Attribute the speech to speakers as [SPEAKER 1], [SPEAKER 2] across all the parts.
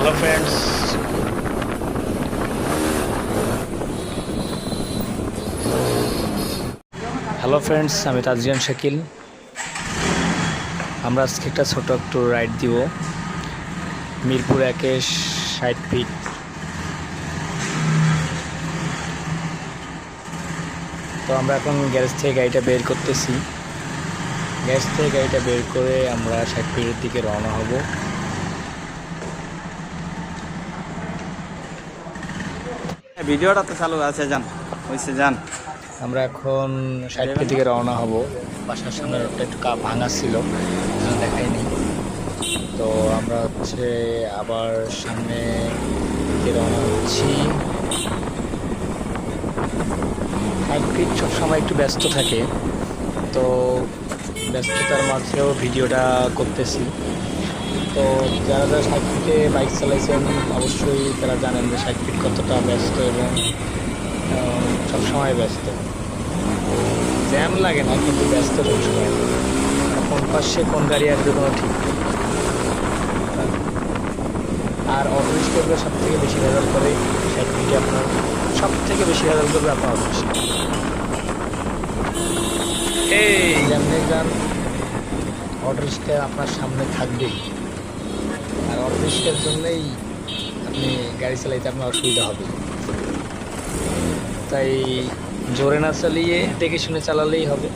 [SPEAKER 1] Hello friends, আমি তাজরিয়ান শাকিল। আমরা আজকে একটা ছোট একটু রাইড দিব মিরপুর 60 ফিট। তো আমরা এখন গ্যারেজ থেকে গাড়িটা বের করতেছি। গ্যারেজ থেকে গাড়িটা বের করে আমরা 60 ফিটের দিকে রওনা হব।
[SPEAKER 2] ভিডিওটা তো চালু আছে, যান।
[SPEAKER 1] আমরা এখন 60 ফিট দিকে রওনা হব। বাসার সামনে রোডটা একটু ভাঙা ছিল, দেখাইনি। তো আমরা আবার সামনে দিকে রওনা হচ্ছি। 60 ফিট সবসময় একটু ব্যস্ত থাকে, তো ব্যস্ততার মাঝেও ভিডিওটা করতেছি। তো যারা 60 ফিটে বাইক চালাইছেন অবশ্যই তারা জানেন যে 60 ফিট কতটা ব্যস্ত এবং সবসময় ব্যস্ত। জ্যাম লাগে না, কিন্তু ব্যস্ত সবসময়। কোন পাশে কোন গাড়ি আসবে কোনো ঠিক নেই। আর অটো রিক্সাগুলো সব থেকে বেশি ভেজাল করে 60 ফিটে, আপনার সব থেকে বেশি ভেজাল করবে আপনার অটো রিক্সা। এই যেমনি যান, অটো রিক্সা আপনার সামনে থাকবেই, আর অটো রিক্সার জন্যই আপনি গাড়ি চালাইতে আপনার অসুবিধা হবে। তাই জোরে না চালিয়ে দেখে শুনে চালালেই হবে।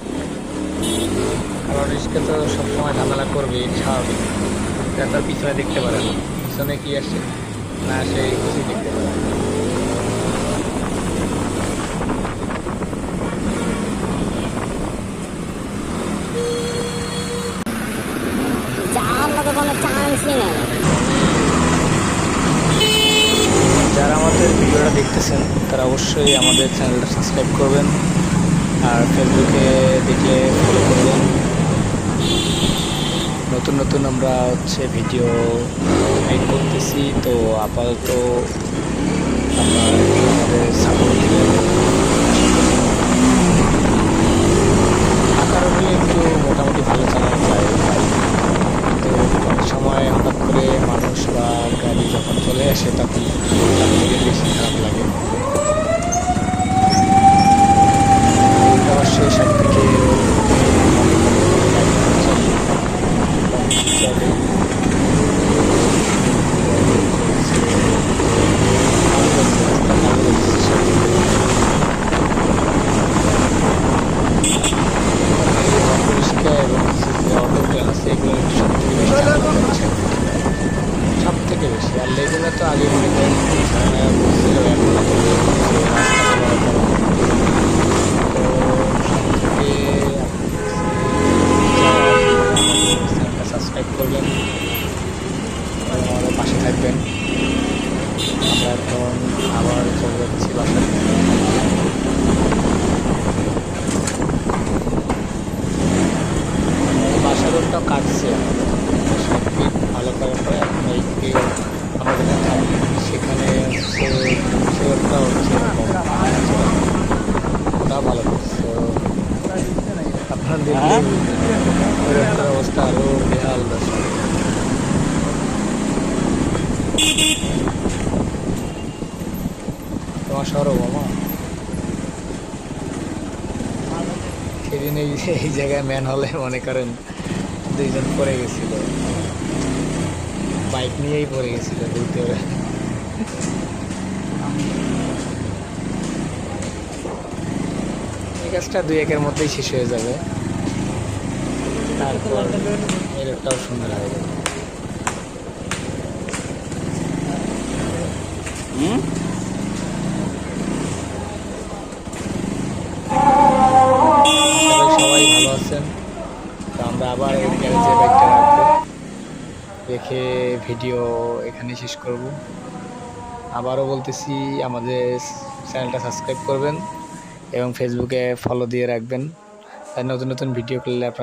[SPEAKER 1] আর অটো রিক্সা তো সবসময় ঝামেলা করবে, স্বাভাবিক। তার পিছনে দেখতে পারেন, পিছনে কি আসে না আসে কিছুই দেখতে পারেন। যারা আমাদের ভিডিওটা দেখতেছেন তারা অবশ্যই আমাদের চ্যানেলটা সাবস্ক্রাইব করবেন, আর ফেসবুকে দেখলে ফলো করবেন। নতুন নতুন আমরা ভিডিও মেক করতেছি, তো আপাতত আপনারা আমাদের সাপোর্ট দিবেন। আকার হলে একটু মোটামুটি ভালো চালানো যায়, তো অনেক সময় হঠাৎ করে মানুষ বা গাড়ি যখন চলে আসে তখন তার থেকে বেশি খারাপ লাগে। অবশ্যই 60 ফিটে সব থেকে বেশি। আর লেগুনা তো আগে মনে করেন ছিল, এখন চ্যানেলটা সাবস্ক্রাইব করবেন, আমাদের পাশে থাকবেন। আমরা এখন আবার চলে যাচ্ছি বাসায়। বাসা রোডটাও কাটছে, সব দিক ভালো করার পরে এখন এইদিকে আমরা যেখানে থাকি সেখানে সে রোডটা ওটা ভালো করছে। আপনার দেখলে ওই রোডটার অবস্থা আরও বেহাল দশা। তোমার সরব মামা সেদিন এই জায়গায় ম্যান হলে মনে করেন 2 জন পড়ে গেছিল, বাইক নিয়েই পড়ে গেছিল ভিতরে। এই কাজটা 2-1 এর মধ্যেই শেষ হয়ে যাবে, তারপর এই রোডটাও সুন্দর হয়ে যাবে। সবাই ভালো আছেন। তো আমরা আবার এই গ্যারেজে বাইকটা রাখবো, রেখে ভিডিও এখানে শেষ করব। আবারও বলতেছি, আমাদের চ্যানেলটা সাবস্ক্রাইব করবেন এবং ফেসবুকে ফলো দিয়ে রাখবেন। তাই নতুন নতুন ভিডিও করলে আপনার